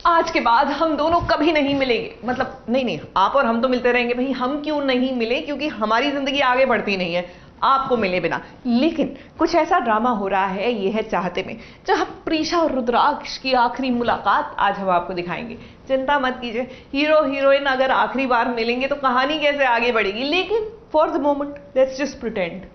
आज के बाद हम दोनों कभी नहीं मिलेंगे। मतलब नहीं, आप और हम तो मिलते रहेंगे भाई, हम क्यों नहीं मिले, क्योंकि हमारी जिंदगी आगे बढ़ती नहीं है आपको मिले बिना। लेकिन कुछ ऐसा ड्रामा हो रहा है, ये है चाहते में, जहां प्रीशा और रुद्राक्ष की आखिरी मुलाकात आज हम आपको दिखाएंगे। चिंता मत कीजिए, हीरो हीरोइन अगर आखिरी बार मिलेंगे तो कहानी कैसे आगे बढ़ेगी, लेकिन for the moment let's just pretend.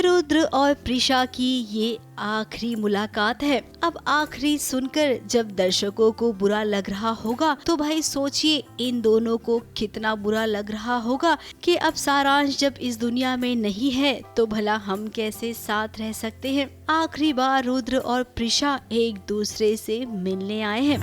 Rudra और प्रीशा की ये आखिरी मुलाकात है। अब आखिरी सुनकर जब दर्शकों को बुरा लग रहा होगा तो भाई सोचिए इन दोनों को कितना बुरा लग रहा होगा कि अब सारांश जब इस दुनिया में नहीं है तो भला हम कैसे साथ रह सकते हैं। आखिरी बार रुद्र और प्रीशा एक दूसरे से मिलने आए हैं।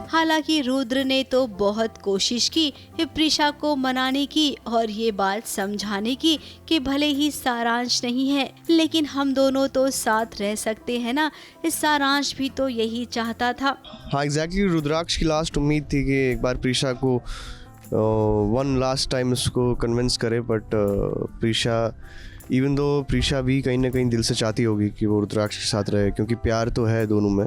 हालांकि रुद्र ने तो बहुत कोशिश की प्रीशा को मनाने की और ये बात समझाने की कि भले ही सारांश नहीं है लेकिन हम दोनों तो साथ रह सकते हैं ना। इस सारांश भी तो यही चाहता था। हाँ एग्जैक्टली, रुद्राक्ष की लास्ट उम्मीद थी कि एक बार प्रीशा को वन लास्ट टाइम उसको कन्विंस करे, but Prisha even though Prisha भी कहीं ना कहीं दिल से चाहती होगी कि वो रुद्राक्ष के साथ रहे, क्योंकि प्यार तो है दोनों में।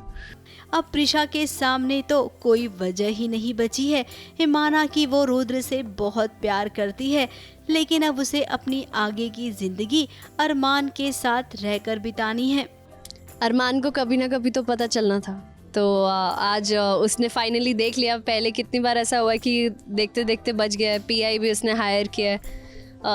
अब प्रीशा के सामने तो कोई वजह ही नहीं बची है। माना कि वो रुद्र से बहुत प्यार करती है लेकिन अब उसे अपनी आगे की जिंदगी अरमान के साथ रहकर बितानी है। अरमान को कभी ना कभी तो पता चलना था, तो आज उसने फाइनली देख लिया। पहले कितनी बार ऐसा हुआ कि देखते देखते बच गया है। पीआई भी उसने हायर किया है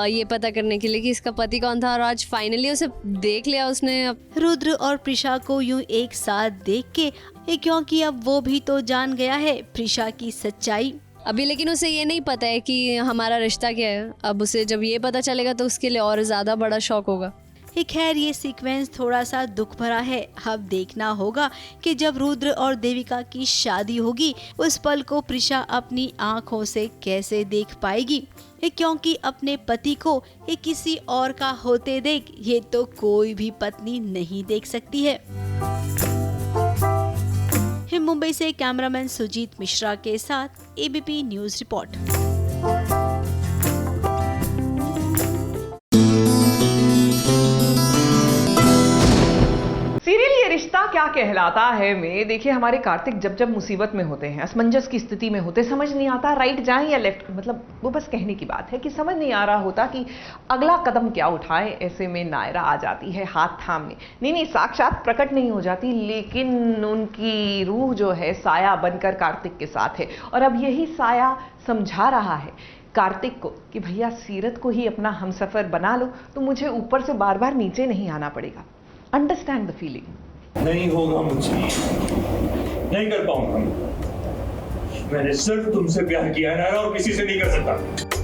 ये पता करने के लिए कि इसका पति कौन था, और आज फाइनली उसे देख लिया उसने। रुद्र और प्रीशा को यूं एक साथ देख के क्योंकि अब वो भी तो जान गया है प्रीशा की सच्चाई। अभी लेकिन उसे ये नहीं पता है कि हमारा रिश्ता क्या है। अब उसे जब ये पता चलेगा तो उसके लिए और ज़्यादा बड़ा शॉक होगा। खैर ये सीक्वेंस थोड़ा सा दुख भरा है। अब देखना होगा कि जब रुद्र और देविका की शादी होगी उस पल को प्रीशा अपनी आंखों से कैसे देख पाएगी, क्योंकि अपने पति को किसी और का होते देख ये तो कोई भी पत्नी नहीं देख सकती है। मुंबई से कैमरामैन सुजीत मिश्रा के साथ एबीपी न्यूज रिपोर्ट। सीरियल ये रिश्ता क्या कहलाता है में देखिए, हमारे कार्तिक जब जब मुसीबत में होते हैं, असमंजस की स्थिति में होते, समझ नहीं आता राइट जाएं या लेफ्ट, मतलब वो बस कहने की बात है कि समझ नहीं आ रहा होता कि अगला कदम क्या उठाएं। ऐसे में नायरा आ जाती है हाथ थामने। नहीं साक्षात प्रकट नहीं हो जाती, लेकिन उनकी रूह जो है साया बनकर कार्तिक के साथ है, और अब यही साया समझा रहा है कार्तिक को कि भैया सीरत को ही अपना हमसफर बना लो तो मुझे ऊपर से बार बार नीचे नहीं आना पड़ेगा। Understand the feeling. नहीं होगा मुझसे, नहीं कर पाऊंगा। मैंने सिर्फ तुमसे प्यार किया है नायरा, और किसी से नहीं कर सकता।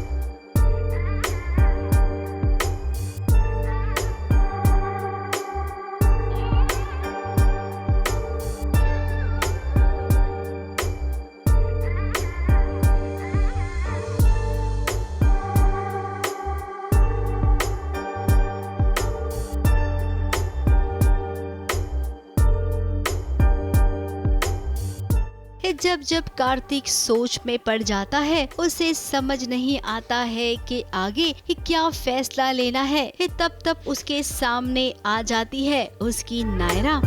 जब जब कार्तिक सोच में पड़ जाता है उसे समझ नहीं आता है कि आगे क्या फैसला लेना है। तब तब उसके सामने आ जाती है उसकी नायरा।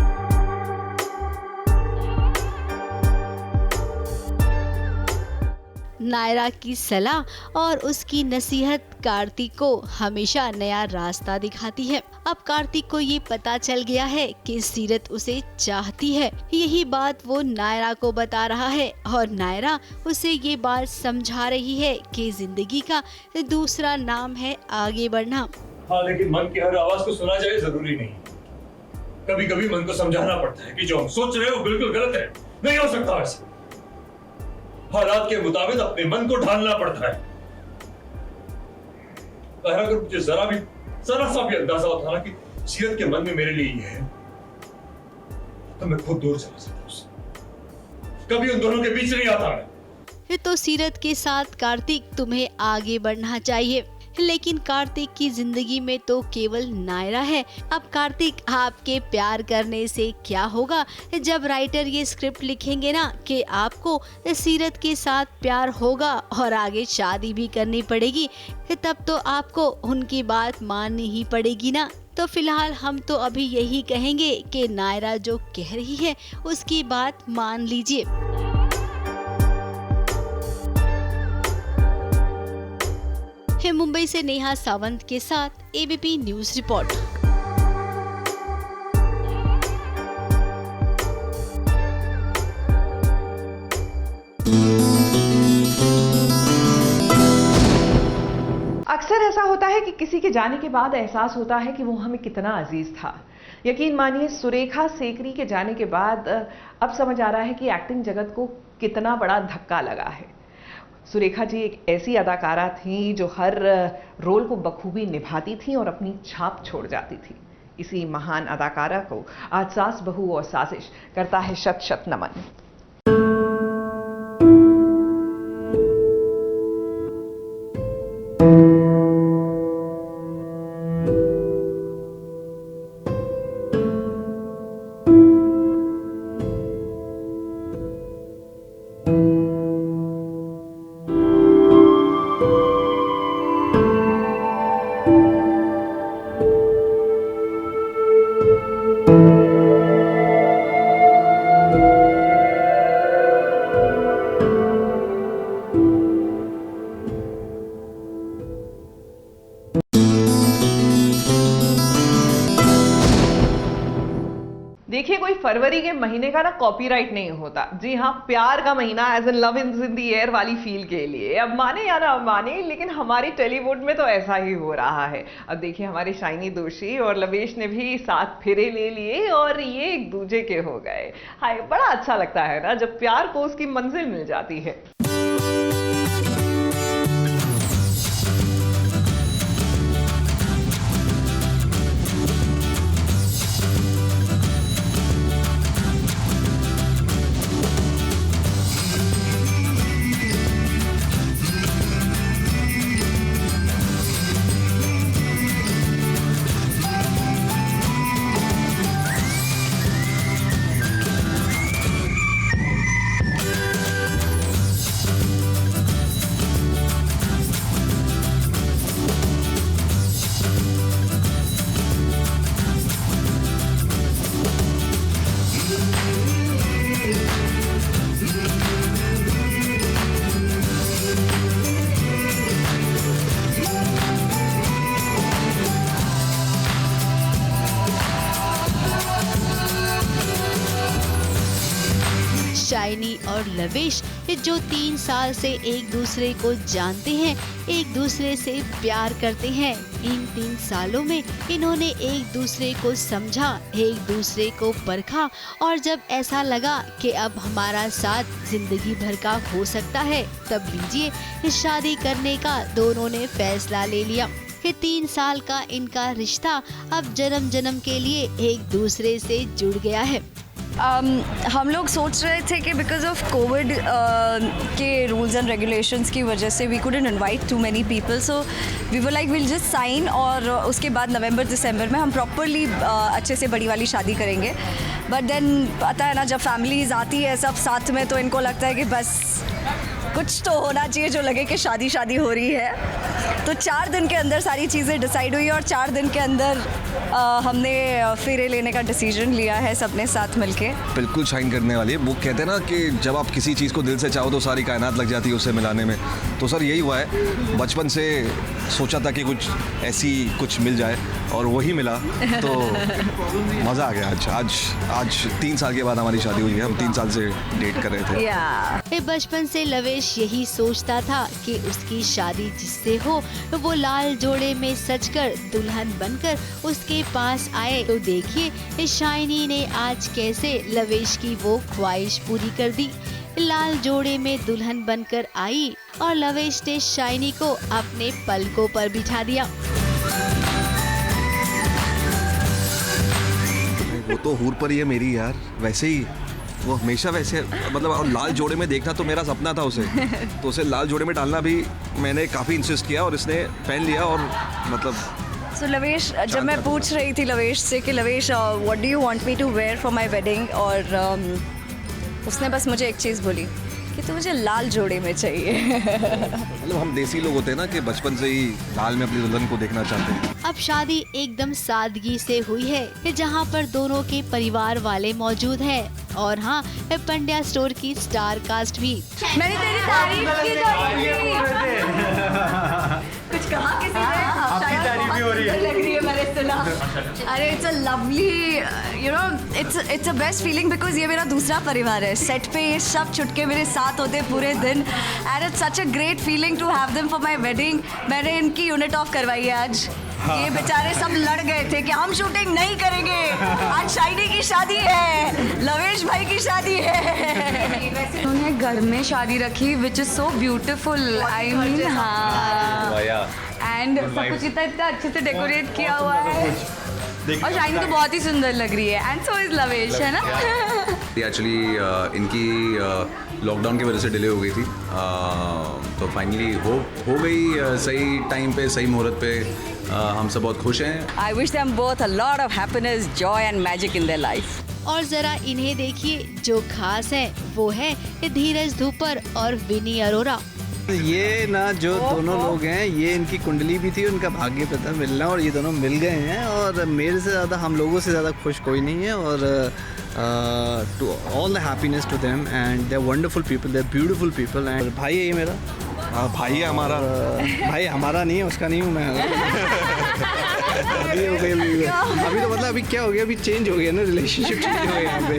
नायरा की सलाह और उसकी नसीहत कार्तिक को हमेशा नया रास्ता दिखाती है। अब कार्तिक को ये पता चल गया है कि सीरत उसे चाहती है। यही बात वो नायरा को बता रहा है और नायरा उसे ये बात समझा रही है कि जिंदगी का दूसरा नाम है आगे बढ़ना। हाँ, लेकिन मन की हर आवाज को सुना जाए जरूरी नहीं। कभी कभी मन को समझाना पड़ता है कि जो हम सोच रहे हो बिल्कुल गलत है, नहीं हो सकता ऐसा। हालात के मुताबिक अपने मन को ढालना पड़ता है। अगर मुझे जरा सा भी अंदाजा होता ना कि सीरत के मन में मेरे लिए ये है, तो मैं खुद दूर चला सकता हूँ। कभी उन दोनों के बीच नहीं आता मैं। तो सीरत के साथ कार्तिक तुम्हें आगे बढ़ना चाहिए, लेकिन कार्तिक की जिंदगी में तो केवल नायरा है। अब कार्तिक आपके प्यार करने से क्या होगा? जब राइटर ये स्क्रिप्ट लिखेंगे ना कि आपको सीरत के साथ प्यार होगा और आगे शादी भी करनी पड़ेगी, तब तो आपको उनकी बात माननी ही पड़ेगी ना। तो फिलहाल हम तो अभी यही कहेंगे कि नायरा जो कह रही है उसकी बात मान लीजिए। मुंबई से नेहा सावंत के साथ एबीपी न्यूज रिपोर्ट। अक्सर ऐसा होता है कि किसी के जाने के बाद एहसास होता है कि वो हमें कितना अजीज था। यकीन मानिए सुरेखा सेकरी के जाने के बाद अब समझ आ रहा है कि एक्टिंग जगत को कितना बड़ा धक्का लगा है। सुरेखा जी एक ऐसी अदाकारा थी जो हर रोल को बखूबी निभाती थी और अपनी छाप छोड़ जाती थी। इसी महान अदाकारा को आज सास बहू और साजिश करता है शत शत नमन। देखिए कोई फरवरी के महीने का ना कॉपीराइट नहीं होता। जी हाँ, प्यार का महीना as in love is in the air वाली फील के लिए। अब माने या ना माने, लेकिन हमारी टॉलीवुड में तो ऐसा ही हो रहा है। अब देखिए हमारे शाइनी दोषी और लवेश ने भी साथ फेरे ले लिए और ये एक दूजे के हो गए। हाय, बड़ा अच्छा लगता है ना जब प्यार को उसकी मंजिल मिल जाती है। शाइनी और लवेश जो 3 साल से एक दूसरे को जानते हैं, एक दूसरे से प्यार करते हैं। इन 3 सालों में इन्होंने एक दूसरे को समझा, एक दूसरे को परखा और जब ऐसा लगा कि अब हमारा साथ जिंदगी भर का हो सकता है, तब लीजिए शादी करने का दोनों ने फैसला ले लिया। 3 साल का इनका रिश्ता अब जन्म जन्म के लिए एक दूसरे से जुड़ गया है। हम लोग सोच रहे थे कि बिकॉज ऑफ कोविड के रूल्स एंड रेगुलेशंस की वजह से we couldn't invite too many people, so we were like will just sign और उसके बाद नवंबर दिसंबर में हम प्रॉपरली अच्छे से बड़ी वाली शादी करेंगे। बट देन पता है ना, जब फैमिलीज आती है सब साथ में तो इनको लगता है कि बस कुछ तो होना चाहिए जो लगे कि शादी शादी हो रही है। तो 4 दिन के अंदर सारी चीज़ें डिसाइड हुई और 4 दिन के अंदर हमने फेरे लेने का डिसीजन लिया है सबने साथ मिलके। बिल्कुल शाइन करने वाली है। वो कहते हैं ना कि जब आप किसी चीज़ को दिल से चाहो तो सारी कायनात लग जाती है उसे मिलाने में। तो सर यही हुआ है, बचपन से सोचा था कि कुछ ऐसी कुछ मिल जाए और वही मिला, तो मज़ा आ गया। आज 3 साल के बाद हमारी शादी हुई है। हम 3 साल से डेट कर रहे थे। बचपन से लवेश यही सोचता था कि उसकी शादी जिससे हो वो लाल जोड़े में सजकर दुल्हन बनकर उसके पास आए। तो देखिए शाइनी ने आज कैसे लवेश की वो ख्वाहिश पूरी कर दी। लाल जोड़े में दुल्हन बनकर आई और लवेश ने शाइनी को अपने पलकों पर बिठा दिया। वो तो हूर पर ही है मेरी यार, वैसे ही वो हमेशा वैसे, मतलब और लाल जोड़े में देखना तो मेरा सपना था उसे, तो उसे लाल जोड़े में डालना भी मैंने काफ़ी इंसिस्ट किया और इसने पहन लिया। और मतलब सो लवेश, जब मैं पूछ रही थी लवेश से कि Lovesh what do you want me to wear for my wedding, और उसने बस मुझे एक चीज़ बोली कि तो मुझे लाल जोड़े में चाहिए। मतलब हम देसी लोग होते हैं ना कि बचपन से ही लाल में अपनी दुल्हन को देखना चाहते हैं। अब शादी एकदम सादगी से हुई है, जहां पर दोनों के परिवार वाले मौजूद हैं और हाँ, पंड्या स्टोर की स्टार कास्ट भी। मैंने तेरी तारीफ की कुछ कहा किसी ने? आपकी तारीफ भी हो रही है, लग रही है, मैंने सुना। अरे it's a lovely, you know, it's a best feeling because ये मेरा दूसरा परिवार है। सेट पे ये सब छुटके मेरे साथ होते पूरे दिन and it's such a great feeling to have them for my wedding. मैंने इनकी यूनिट ऑफ करवाई है आज। ये बेचारे सब लड़ गए थे कि हम शूटिंग नहीं करेंगे, आज शाइनी की शादी है, लवेश भाई की शादी है। उन्होंने घर में शादी रखी which is so beautiful, I mean, हाँ, एंड सब कुछ इतना अच्छे से डेकोरेट किया हुआ है और शाइनी तो बहुत ही सुंदर लग रही है एंड सो इज लवेश, है ना। एक्चुअली इनकी लॉकडाउन की वजह से डिले हो गई थी, तो फाइनली हो गई सही टाइम पे, सही मुहूर्त पे। हम सब बहुत खुश हैं। I wish them both a lot of happiness, joy and magic in their life. और जरा इन्हें देखिए, जो खास है वो है धीरज धूपर और विनी अरोरा। ये ना जो दोनों लोग हैं, ये इनकी कुंडली भी थी, उनका भाग्य पता मिलना, और ये दोनों मिल गए हैं। और मेरे से ज़्यादा, हम लोगों से ज़्यादा खुश कोई नहीं है। और to all the happiness to them and they are wonderful people, they are beautiful people. And भाई है ये मेरा। हाँ भाई है हमारा। भाई हमारा नहीं है, उसका नहीं हूँ मैं। अभी हो गई, अभी तो मतलब अभी क्या हो गया, अभी चेंज हो गया ना, रिलेशनशिप चेंज हो गया यहाँ पे।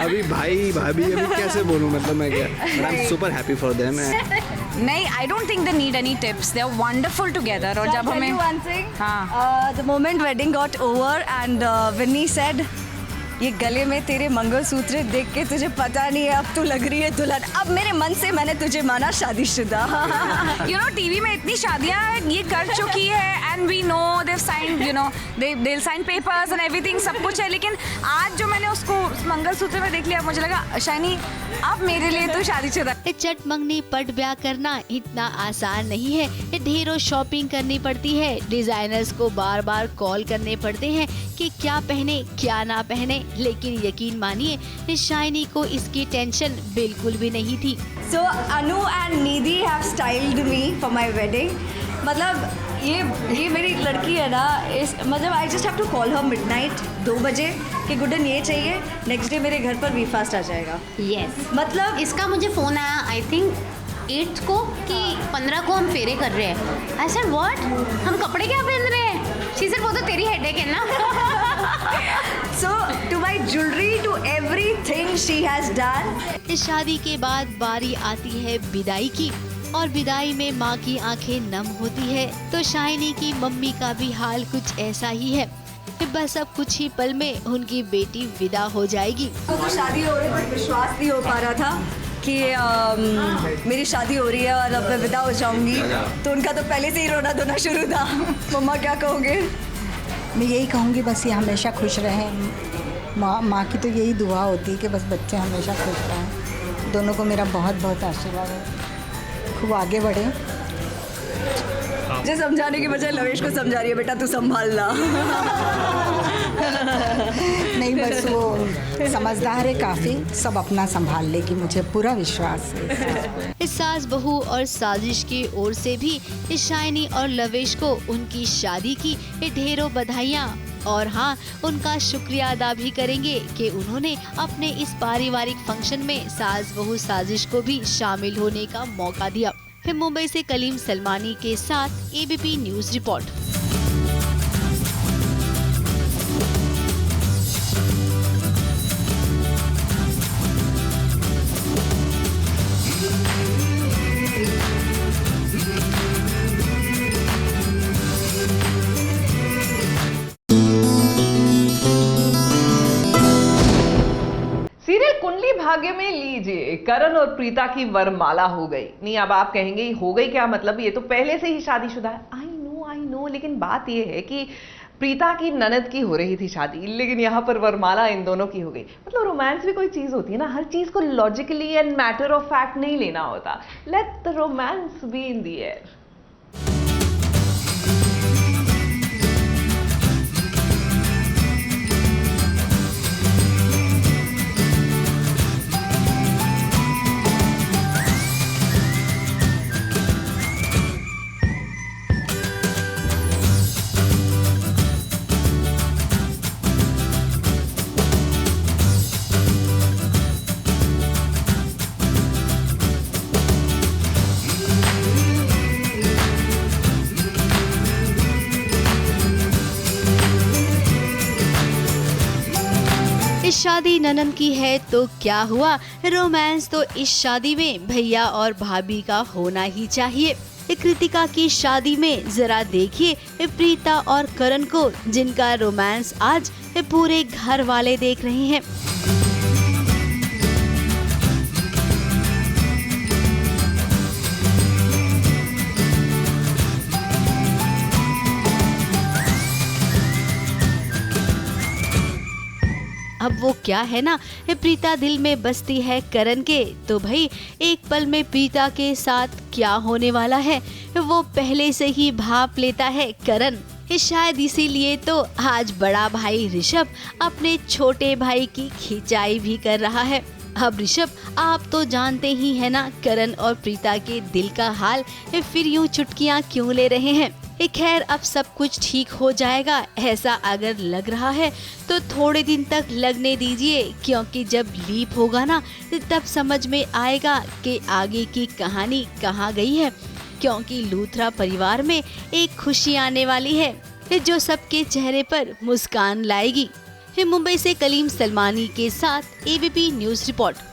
अभी भाई भाभी अभी कैसे बोलूँ, मतलब मैं क्या, I am super happy for them. नहीं, I don't think they need any tips, they are wonderful together. और जब हमें the moment wedding got over and Vini said, ये गले में तेरे मंगलसूत्र देख के तुझे पता नहीं है, अब तू लग रही है दुल्हन। अब मेरे मन से मैंने तुझे माना शादीशुदा। यू नो, टीवी में इतनी शादियां ये कर चुकी है and we know they sign, you know, they sign papers and everything, सब कुछ है। लेकिन आज जो मैंने उसको मंगलसूत्र में देख लिया, मुझे लगा शाइनी अब मेरे लिए तो शादीशुदा। चट मंगनी पट ब्याह करना इतना आसान नहीं है। ढेरों शॉपिंग करनी पड़ती है, डिजाइनर्स को बार बार कॉल करने पड़ते हैं कि क्या पहने क्या ना पहने। लेकिन यकीन मानिए, शाइनी को इसकी टेंशन बिल्कुल भी नहीं थी। So Anu and Nidhi have styled me for my wedding. मतलब ये मेरी लड़की है ना, इस मतलब I just have to call her midnight 2 बजे कि गुडन ये चाहिए, नेक्स्ट डे मेरे घर पर वी फास्ट आ जाएगा। यस, मतलब इसका मुझे फ़ोन आया आई थिंक 8 को कि 15 को हम फेरे कर रहे हैं। आई सेड व्हाट, हम कपड़े क्या पहन रहे हैं? शी सेड वो तो तेरी हेडेक है ना। So to my jewelry, to everything she has done. इस शादी के बाद बारी आती है विदाई की, और विदाई में माँ की आंखें नम होती है, तो शाइनी की मम्मी का भी हाल कुछ ऐसा ही है। बस अब कुछ ही पल में उनकी बेटी विदा हो जाएगी। तो शादी हो रही है, विश्वास नहीं हो पा रहा था कि मेरी शादी हो रही है और अब मैं विदा हो जाऊंगी। तो उनका तो पहले से ही रोना धोना शुरू था। मम्मा क्या कहोगे? मैं यही कहूँगी, बस ये हमेशा खुश रहें। माँ की तो यही दुआ होती है कि बस बच्चे हमेशा खुश रहें। दोनों को मेरा बहुत बहुत आशीर्वाद है, खूब आगे बढ़े। मुझे समझाने की बजाय लवेश को समझा रही है, बेटा तू संभालना। नहीं, बस वो समझदार है काफ़ी, सब अपना संभाल लेगी, मुझे पूरा विश्वास है। इस सास बहू और साजिश की ओर से भी शाइनी और लवेश को उनकी शादी की ढेरों बधाइयाँ, और हाँ, उनका शुक्रिया अदा भी करेंगे कि उन्होंने अपने इस पारिवारिक फंक्शन में सास बहू साजिश को भी शामिल होने का मौका दिया। मुंबई से कलीम सलमानी के साथ ABP news report. Serial Kundali Bhagya में लीजिए करण और प्रीता की वरमाला हो गई। नहीं, अब आप कहेंगे हो गई क्या, मतलब ये तो पहले से ही शादीशुदा है। आई नो, लेकिन बात ये है कि प्रीता की ननद की हो रही थी शादी, लेकिन यहाँ पर वरमाला इन दोनों की हो गई। मतलब रोमांस भी कोई चीज होती है ना, हर चीज को logically and matter of fact नहीं लेना होता। Let the romance be in the air. शादी ननन की है तो क्या हुआ, रोमांस तो इस शादी में भैया और भाभी का होना ही चाहिए। कृतिका की शादी में जरा देखिए प्रीता और करण को, जिनका रोमांस आज पूरे घर वाले देख रहे हैं। अब वो क्या है ना, प्रीता दिल में बसती है करण के, तो भाई एक पल में प्रीता के साथ क्या होने वाला है वो पहले से ही भाप लेता है करण। शायद इसीलिए तो आज बड़ा भाई ऋषभ अपने छोटे भाई की खिंचाई भी कर रहा है। अब ऋषभ, आप तो जानते ही है ना करण और प्रीता के दिल का हाल, फिर यूं चुटकियां क्यों ले रहे हैं। खैर, अब सब कुछ ठीक हो जाएगा, ऐसा अगर लग रहा है तो थोड़े दिन तक लगने दीजिए, क्योंकि जब लीप होगा ना तब समझ में आएगा कि आगे की कहानी कहाँ गई है। क्योंकि लूथरा परिवार में एक खुशी आने वाली है जो सबके चेहरे पर मुस्कान लाएगी। मुंबई से कलीम सलमानी के साथ एबीपी न्यूज रिपोर्ट।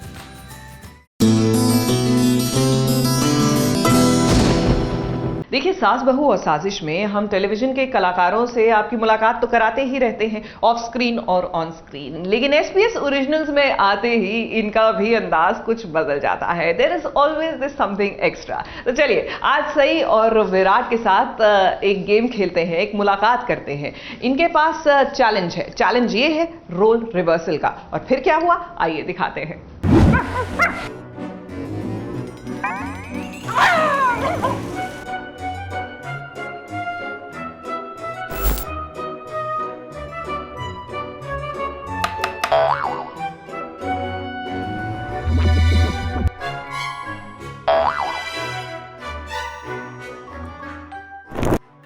देखिए, सास बहू और साजिश में हम टेलीविजन के कलाकारों से आपकी मुलाकात तो कराते ही रहते हैं, ऑफ स्क्रीन और ऑन स्क्रीन, लेकिन एसपीएस ओरिजिनल्स में आते ही इनका भी अंदाज कुछ बदल जाता है। There is always this something extra. तो चलिए, आज सई और विराट के साथ एक गेम खेलते हैं, एक मुलाकात करते हैं। इनके पास चैलेंज है। चैलेंज ये है रोल रिवर्सल का, और फिर क्या हुआ आइए दिखाते हैं।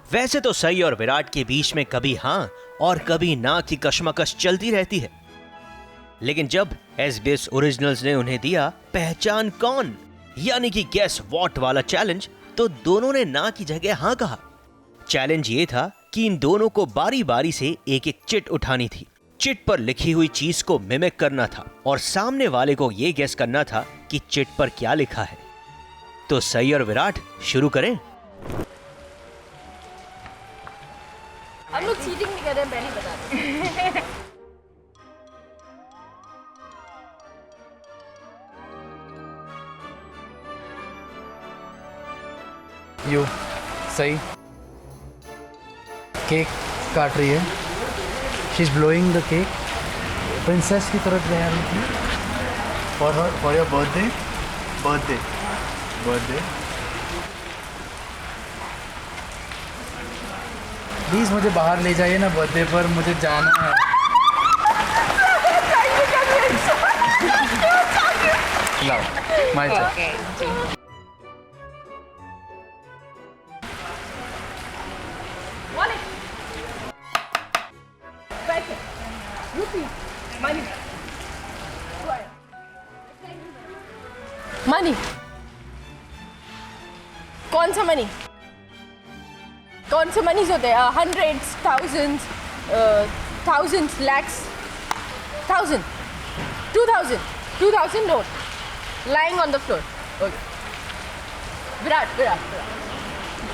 वैसे तो सई और विराट के बीच में कभी हां और कभी ना की कशमकश चलती रहती है, लेकिन जब एसबीएस ओरिजिनल्स ने उन्हें दिया पहचान कौन यानी कि गेस व्हाट वाला चैलेंज, तो दोनों ने ना की जगह हां कहा। चैलेंज ये था कि इन दोनों को बारी बारी से एक एक चिट उठानी थी। चिट पर लिखी हुई चीज को मिमिक करना था और सामने वाले को यह गेस करना था कि चिट पर क्या लिखा है। तो सई और विराट शुरू करें। हम लोग चीटिंग नहीं कर रहे हैं, पहले ही बता दें। यू सही केक काट रही है, she is blowing the cake, princess की तरफ जा रही थी for your birthday birthday birthday. Please मुझे बाहर ले जाइए ना बर्थडे पर, मुझे जाना है। लाओ माय चाय। मनी, कौन सा मनी? कौन से मनीज होते हैं? Hundreds, thousands, thousands, lakhs, 1000, 2000 note lying on the floor. Okay. Virat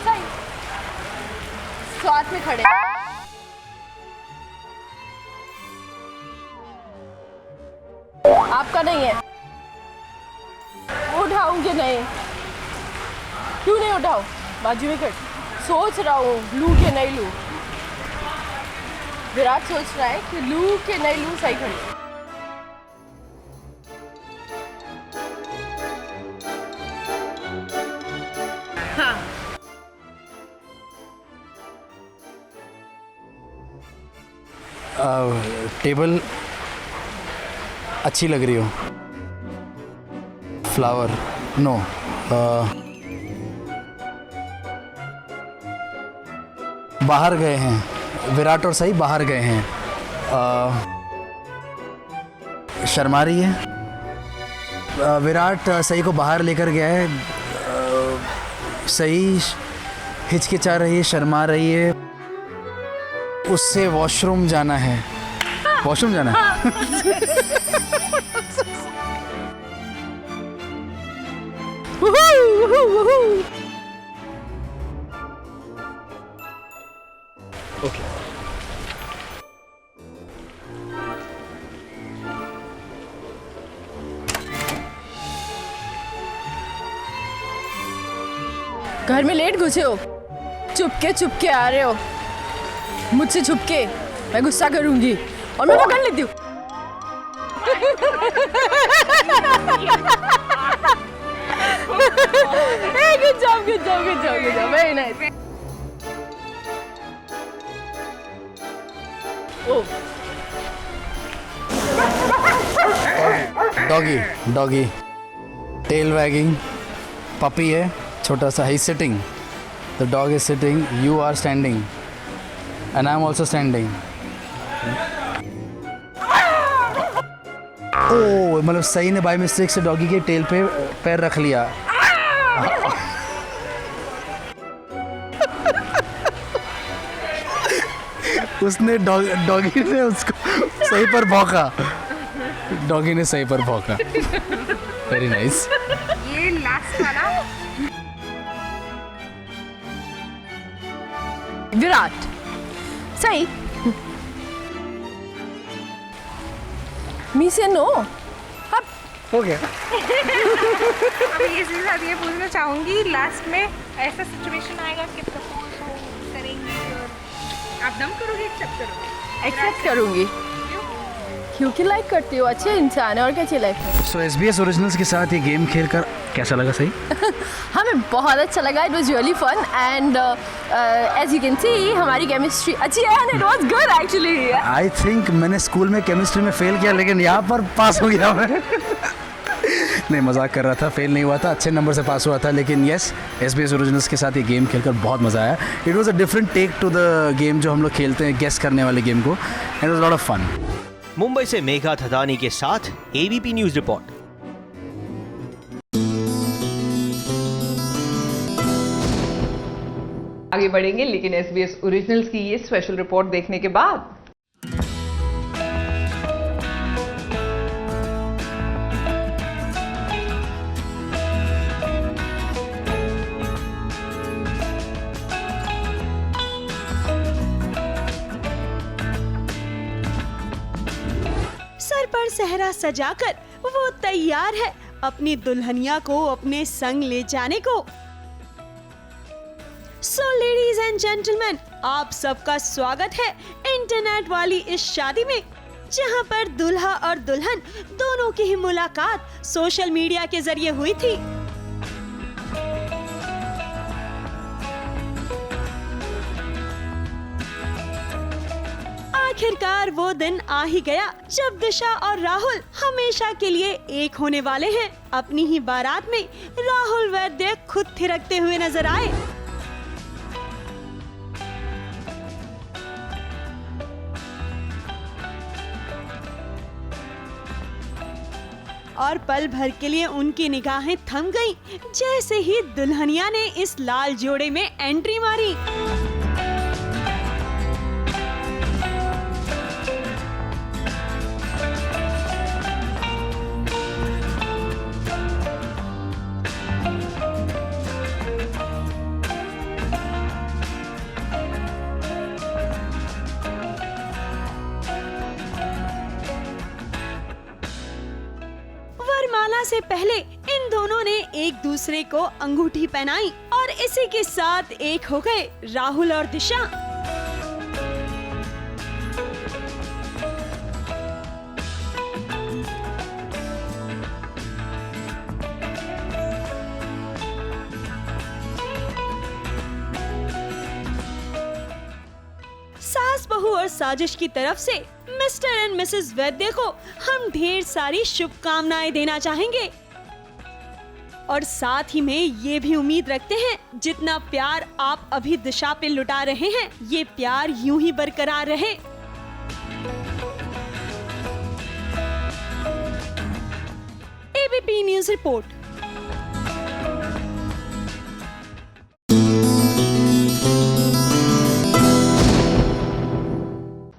सही, साथ में खड़े। आपका नहीं है, उठाऊं कि नहीं? क्यों नहीं उठाऊं? बाजू में कर, सोच रहा हूँ लूँ कि नहीं लूँ। विराट सोच रहा है कि लूँ कि नहीं लूँ, सही खड़ी। हाँ। टेबल अच्छी लग रही हो। Flower no. बाहर गए हैं विराट और सही, बाहर गए हैं। शर्मा रही है। विराट सही को बाहर लेकर गया है। सही हिचकिचा रही है, शर्मा रही है। उससे वॉशरूम जाना है। वॉशरूम जाना है। ओके। घर में लेट घुसे हो, चुपके आ रहे हो मुझसे छुपके। मैं गुस्सा करूंगी और मैं पकड़ लेती हूँ। Good job, very nice. Oh. Doggy tail wagging. Puppy है छोटा सा। He sitting, the dog is sitting, you are standing and I am also standing. Oh, मतलब सही ने बाय मिस्टेक से डॉगी के टेल पे पैर रख लिया। उसने डॉगी ने उसको सही पर भौंका। डॉगी ने सही पर भौंका। Very nice. ये लास्ट वाला विराट सही। मी से नो। अब हो गया। अब ये साथ ये पूछना चाहूंगी, लास्ट में ऐसा सिचुएशन आएगा कि प्रपोज करेंगे और आप दम करोगे, एक्सेप्ट करोगे? एक्सेप्ट करूंगी क्योंकि लाइक करती हो, अच्छे इंसान है और क्या चाहिए लाइफ में। सो SBS ओरिजिनल्स के साथ ये गेम खेलकर कैसा लगा? सही हमें बहुत अच्छा लगा। It was really fun and as you can see हमारी केमिस्ट्री अच्छी है and it was good actually. I think मैंने स्कूल में केमिस्ट्री में फेल किया, लेकिन यहाँ पर पास हो गया मैं। नहीं, मजाक कर रहा था, फेल नहीं हुआ था, अच्छे नंबर से पास हुआ था। लेकिन यस, SBS ओरिजिनल्स के साथ ये गेम खेलकर बहुत मज़ा आया। It was a different take to the game जो हम लोग खेलते हैं, गेस करने वाले गेम को। It was lot of fun. Mumbai से मेघा थदानी के साथ ABP न्यूज रिपोर्ट। आगे बढ़ेंगे, लेकिन SBS ओरिजिनल्स की ये स्पेशल रिपोर्ट देखने के बाद। सर पर सहरा सजाकर वो तैयार है अपनी दुल्हनिया को अपने संग ले जाने को। सो लेडीज एंड जेंटलमैन, आप सबका स्वागत है इंटरनेट वाली इस शादी में, जहां पर दूल्हा और दुल्हन दोनों की ही मुलाकात सोशल मीडिया के जरिए हुई थी। आखिरकार वो दिन आ ही गया जब दिशा और राहुल हमेशा के लिए एक होने वाले हैं। अपनी ही बारात में राहुल वैद्य खुद थिरकते हुए नजर आए। और पल भर के लिए उनकी निगाहें थम गईं, जैसे ही दुल्हनिया ने इस लाल जोड़े में एंट्री मारी। वरमाला से पहले इन दोनों ने एक दूसरे को अंगूठी पहनाई और इसी के साथ एक हो गए राहुल और दिशा। सास बहू और साजिश की तरफ से मिस्टर एंड मिसेस वैद्य को हम ढेर सारी शुभकामनाएं देना चाहेंगे और साथ ही में ये भी उम्मीद रखते हैं जितना प्यार आप अभी दिशा पे लुटा रहे हैं ये प्यार यूं ही बरकरार रहे। ABP news report.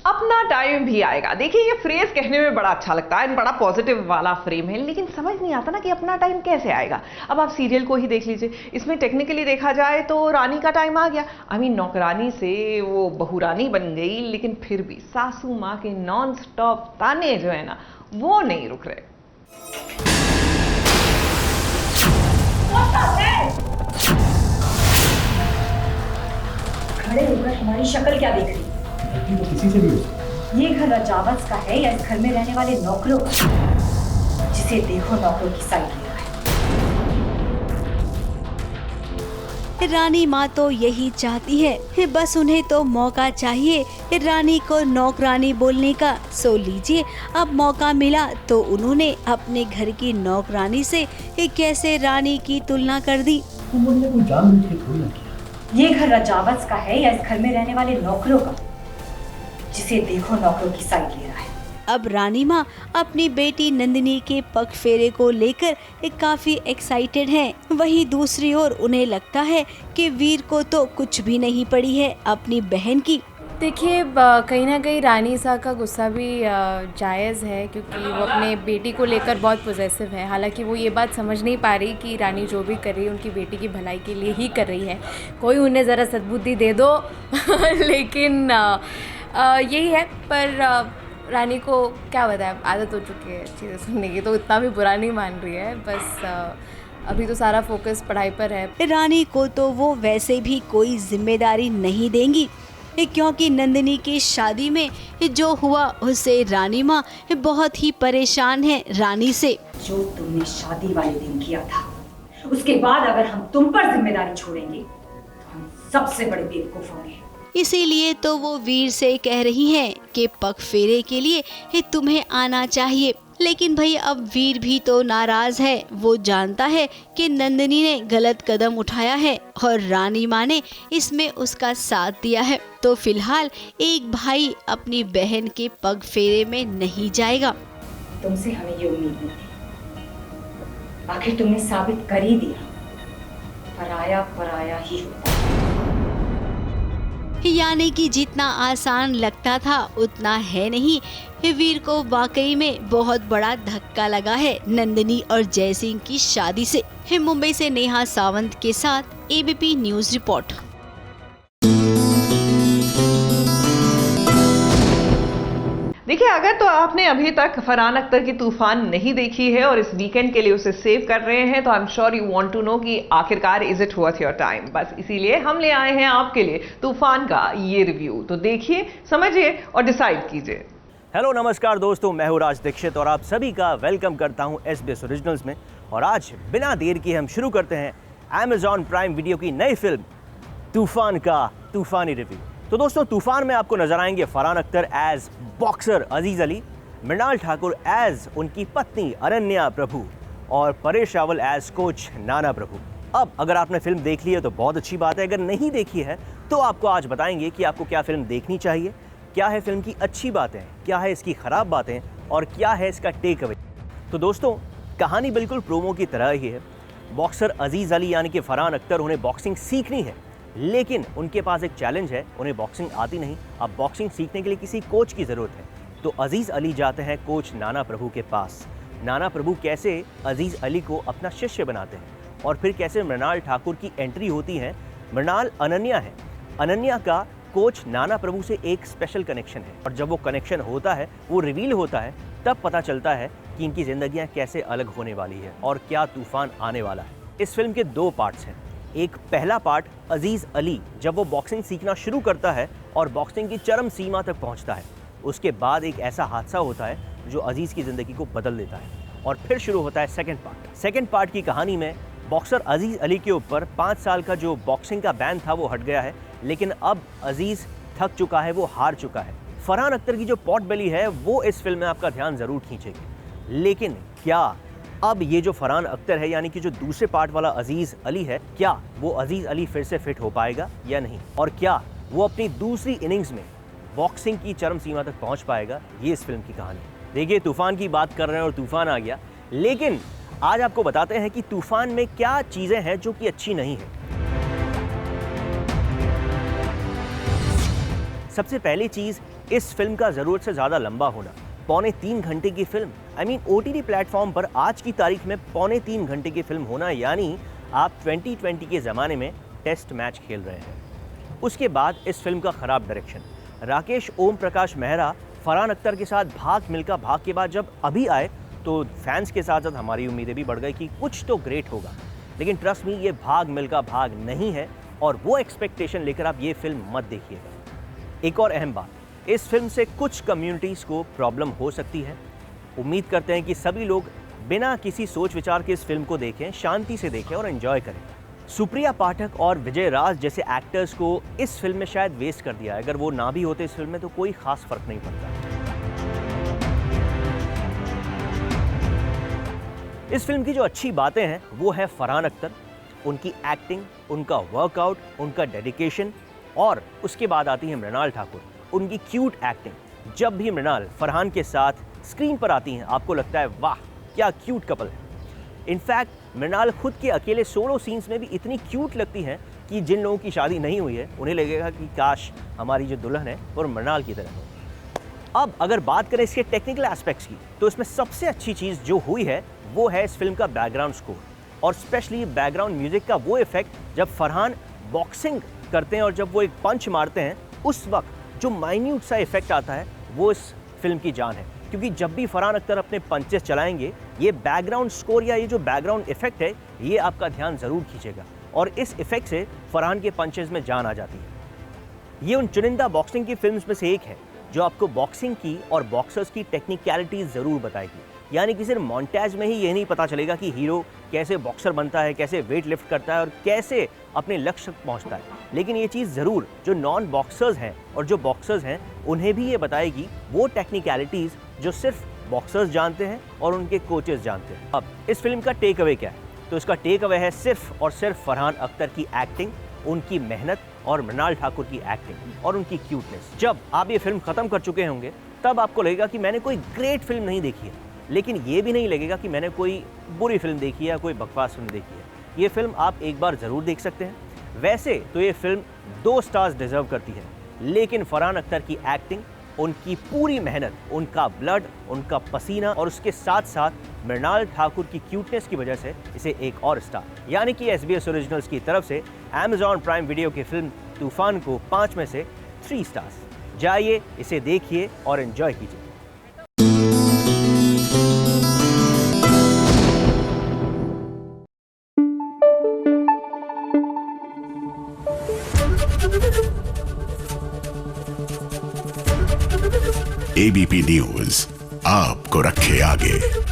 अपना टाइम भी आएगा। देखिए ये फ्रेज कहने में बड़ा अच्छा लगता है, बड़ा पॉजिटिव वाला फ्रेम है, लेकिन समझ नहीं आता ना कि अपना टाइम कैसे आएगा। अब आप सीरियल को ही देख लीजिए, इसमें टेक्निकली देखा जाए तो रानी का टाइम आ गया। नौकरानी से वो बहुरानी बन गई, लेकिन फिर भी सासू माँ के नॉन स्टॉप ताने जो है ना वो नहीं रुक रहे। खड़े होकर हमारी शक्ल क्या देख रही? तो किसी से भी हो। ये घर रजावत का है या इस घर में रहने वाले नौकरों का? जिसे देखो नौकरों की साइड ले रहा है। रानी माँ तो यही चाहती है, बस उन्हें तो मौका चाहिए रानी को नौकरानी बोलने का। सो लीजिए, अब मौका मिला तो उन्होंने अपने घर की नौकरानी से कैसे रानी की तुलना कर दी। उन्होंने कोई जानबूझ के थोड़ी ना किया। ये घर रजावत का है या इस घर में रहने वाले नौकरों का? जिसे देखो नौकरों की साइड ले रहा है। अब रानी माँ अपनी बेटी नंदिनी के पग फेरे को लेकर काफी एक्साइटेड हैं। वहीं दूसरी ओर उन्हें लगता है कि वीर को तो कुछ भी नहीं पड़ी है अपनी बहन की। देखिए, कहीं ना कहीं रानी सा का गुस्सा भी जायज़ है, क्योंकि वो अपने बेटी को लेकर बहुत पॉजेसिव है। हालांकि वो ये बात समझ नहीं पा रही कि रानी जो भी कर रही है उनकी बेटी की भलाई के लिए ही कर रही है। कोई उन्हें ज़रा सद्बुद्धि दे दो लेकिन यही है। पर रानी को क्या बताए, आदत हो चुकी है चीज़ें सुनने की, तो इतना भी बुरा नहीं मान रही है। बस अभी तो सारा फोकस पढ़ाई पर है। रानी को तो वो वैसे भी कोई जिम्मेदारी नहीं देंगी, क्योंकि नंदिनी की शादी में जो हुआ उससे रानी माँ बहुत ही परेशान है रानी से। जो तुमने शादी वाले दिन किया था, उसके बाद अगर हम तुम पर जिम्मेदारी छोड़ेंगे तो हम सबसे बड़े बेवकूफ होंगे। इसीलिए तो वो वीर से कह रही हैं कि पग फेरे के लिए तुम्हें आना चाहिए। लेकिन भाई अब वीर भी तो नाराज है। वो जानता है कि नंदिनी ने गलत कदम उठाया है और रानी माँ ने इसमें उसका साथ दिया है। तो फिलहाल एक भाई अपनी बहन के पग फेरे में नहीं जाएगा। तुमसे हमें ये उम्मीद नहीं थी, आखिर तुमने साबित कर ही दिया पराया पराया ही होता। यानी कि जितना आसान लगता था उतना है नहीं। वीर को वाकई में बहुत बड़ा धक्का लगा है नंदिनी और जयसिंह की शादी से। मुंबई से नेहा सावंत के साथ एबीपी न्यूज रिपोर्ट। देखिए, अगर तो आपने अभी तक फरहान अख्तर की तूफान नहीं देखी है और इस वीकेंड के लिए उसे सेव कर रहे हैं, तो I am sure you want to know कि आखिरकार is it worth your time. बस इसीलिए हम ले आए हैं आपके लिए तूफान का ये रिव्यू। तो देखिए, समझिए और डिसाइड कीजिए। हेलो नमस्कार दोस्तों, मैं हूं राज दीक्षित और आप सभी का वेलकम करता हूं SBS ओरिजिनल्स में। और आज बिना देर के हम शुरू करते हैं Amazon प्राइम वीडियो की नई फिल्म तूफान का तूफानी रिव्यू। तो दोस्तों, तूफान में आपको नजर आएंगे फरहान अख्तर एज बॉक्सर अजीज अली, मृणाल ठाकुर एज उनकी पत्नी अनन्या प्रभु और परेश रावल एज कोच नाना प्रभु। अब अगर आपने फिल्म देख ली है तो बहुत अच्छी बात है, अगर नहीं देखी है तो आपको आज बताएंगे कि आपको क्या फिल्म देखनी चाहिए, क्या है फिल्म की अच्छी बातें, क्या है इसकी खराब बातें और क्या है इसका टेक अवे। तो दोस्तों, कहानी बिल्कुल प्रोमो की तरह ही है। बॉक्सर अजीज अली यानी कि फरहान अख्तर, उन्हें बॉक्सिंग सीखनी है, लेकिन उनके पास एक चैलेंज है, उन्हें बॉक्सिंग आती नहीं। अब बॉक्सिंग सीखने के लिए किसी कोच की ज़रूरत है। तो अजीज़ अली जाते हैं कोच नाना प्रभु के पास। नाना प्रभु कैसे अजीज़ अली को अपना शिष्य बनाते हैं और फिर कैसे मृणाल ठाकुर की एंट्री होती है। मृणाल अनन्या है, अनन्या का कोच नाना प्रभु से एक स्पेशल कनेक्शन है और जब वो कनेक्शन होता है, वो रिवील होता है, तब पता चलता है कि इनकी ज़िंदगियाँ कैसे अलग होने वाली है और क्या तूफान आने वाला है। इस फिल्म के 2 पार्ट्स हैं। एक पहला पार्ट अजीज अली जब वो बॉक्सिंग सीखना शुरू करता है और बॉक्सिंग की चरम सीमा तक पहुंचता है, उसके बाद एक ऐसा हादसा होता है जो अजीज की जिंदगी को बदल देता है और फिर शुरू होता है सेकंड पार्ट की कहानी में बॉक्सर अजीज अली के ऊपर 5 साल का जो बॉक्सिंग का बैन था वो हट गया है, लेकिन अब अजीज थक चुका है, वो हार चुका है। फरहान अख्तर की जो पॉट बेली है वो इस फिल्म में आपका ध्यान जरूर खींचेगी, लेकिन क्या अब ये जो फरहान अख्तर है यानी कि जो दूसरे पार्ट वाला अजीज अली है, क्या वो अजीज अली फिर से फिट हो पाएगा या नहीं, और क्या वो अपनी दूसरी इनिंग्स में बॉक्सिंग की चरम सीमा तक पहुंच पाएगा, ये इस फिल्म की कहानी। देखिए, तूफान की बात कर रहे हैं और तूफान आ गया, लेकिन आज आपको बताते हैं कि तूफान में क्या चीजें हैं जो कि अच्छी नहीं है। सबसे पहली चीज, इस फिल्म का जरूरत से ज्यादा लंबा होना। 2.25 घंटे की फिल्म, OTT प्लेटफॉर्म पर आज की तारीख में 2.25 घंटे की फिल्म होना, यानी आप 2020 के ज़माने में टेस्ट मैच खेल रहे हैं। उसके बाद इस फिल्म का ख़राब डायरेक्शन। राकेश ओम प्रकाश मेहरा फरहान अख्तर के साथ भाग मिल्खा भाग के बाद जब अभी आए तो फैंस के साथ साथ हमारी उम्मीदें भी बढ़ गई कि कुछ तो ग्रेट होगा, लेकिन ट्रस्ट मी, ये भाग मिल्खा भाग नहीं है और वो एक्सपेक्टेशन लेकर आप ये फिल्म मत देखिएगा। एक और अहम बात, इस फिल्म से कुछ कम्युनिटीज़ को प्रॉब्लम हो सकती है। उम्मीद करते हैं कि सभी लोग बिना किसी सोच विचार के इस फिल्म को देखें, शांति से देखें और एंजॉय करें। सुप्रिया पाठक और विजय राज जैसे एक्टर्स को इस फिल्म में शायद वेस्ट कर दिया है। अगर वो ना भी होते इस फिल्म में तो कोई खास फर्क नहीं पड़ता। इस फिल्म की जो अच्छी बातें हैं वो है फरहान अख्तर, उनकी एक्टिंग, उनका वर्कआउट, उनका डेडिकेशन, और उसके बाद आती है मृणाल ठाकुर, उनकी क्यूट एक्टिंग। जब भी मृणाल फरहान के साथ स्क्रीन पर आती हैं आपको लगता है वाह क्या क्यूट कपल है। इनफैक्ट मृणाल खुद के अकेले सोलो सीन्स में भी इतनी क्यूट लगती हैं कि जिन लोगों की शादी नहीं हुई है उन्हें लगेगा कि काश हमारी जो दुल्हन है वो मृणाल की तरह हो। अब अगर बात करें इसके टेक्निकल एस्पेक्ट्स की, तो इसमें सबसे अच्छी चीज़ जो हुई है वो है इस फिल्म का बैकग्राउंड स्कोर, और स्पेशली बैकग्राउंड म्यूजिक का वो इफेक्ट जब फरहान बॉक्सिंग करते हैं और जब वो एक पंच मारते हैं उस वक्त जो माइन्यूट सा इफेक्ट आता है वो इस फिल्म की जान है। क्योंकि जब भी फरहान अख्तर अपने पंचेस चलाएंगे ये बैकग्राउंड स्कोर या ये जो बैकग्राउंड इफेक्ट है ये आपका ध्यान ज़रूर खींचेगा, और इस इफेक्ट से फरहान के पंचेस में जान आ जाती है। ये उन चुनिंदा बॉक्सिंग की फिल्म्स में से एक है जो आपको बॉक्सिंग की और बॉक्सर्स की टेक्निकलिटीज़ ज़रूर बताएगी। यानी कि सिर्फ मॉन्टेज में ही ये नहीं पता चलेगा कि हीरो कैसे बॉक्सर बनता है, कैसे वेट लिफ्ट करता है और कैसे अपने लक्ष्य तक पहुंचता है, लेकिन ये चीज़ ज़रूर जो नॉन बॉक्सर्स हैं और जो बॉक्सर्स हैं उन्हें भी ये बताएगी वो टेक्निकलिटीज़ जो सिर्फ बॉक्सर्स जानते हैं और उनके कोचेस जानते हैं। अब इस फिल्म का टेक अवे क्या है? तो इसका टेक अवे है सिर्फ और सिर्फ फरहान अख्तर की एक्टिंग, उनकी मेहनत और मृणाल ठाकुर की एक्टिंग और उनकी क्यूटनेस। जब आप ये फिल्म ख़त्म कर चुके होंगे तब आपको लगेगा कि मैंने कोई ग्रेट फिल्म नहीं देखी है, लेकिन ये भी नहीं लगेगा कि मैंने कोई बुरी फिल्म देखी है या कोई बकवास फिल्म देखी है। ये फिल्म आप एक बार ज़रूर देख सकते हैं। वैसे तो ये फिल्म 2 स्टार्स डिजर्व करती है, लेकिन फरहान अख्तर की एक्टिंग, उनकी पूरी मेहनत, उनका ब्लड, उनका पसीना और उसके साथ साथ मृणाल ठाकुर की क्यूटनेस की वजह से इसे एक और स्टार यानी कि SBS ओरिजिनल्स की तरफ से Amazon प्राइम वीडियो की फिल्म तूफान को 5 में से 3 स्टार्स। जाइए, इसे देखिए और एंजॉय कीजिए। ABP न्यूज़ आपको रखे आगे।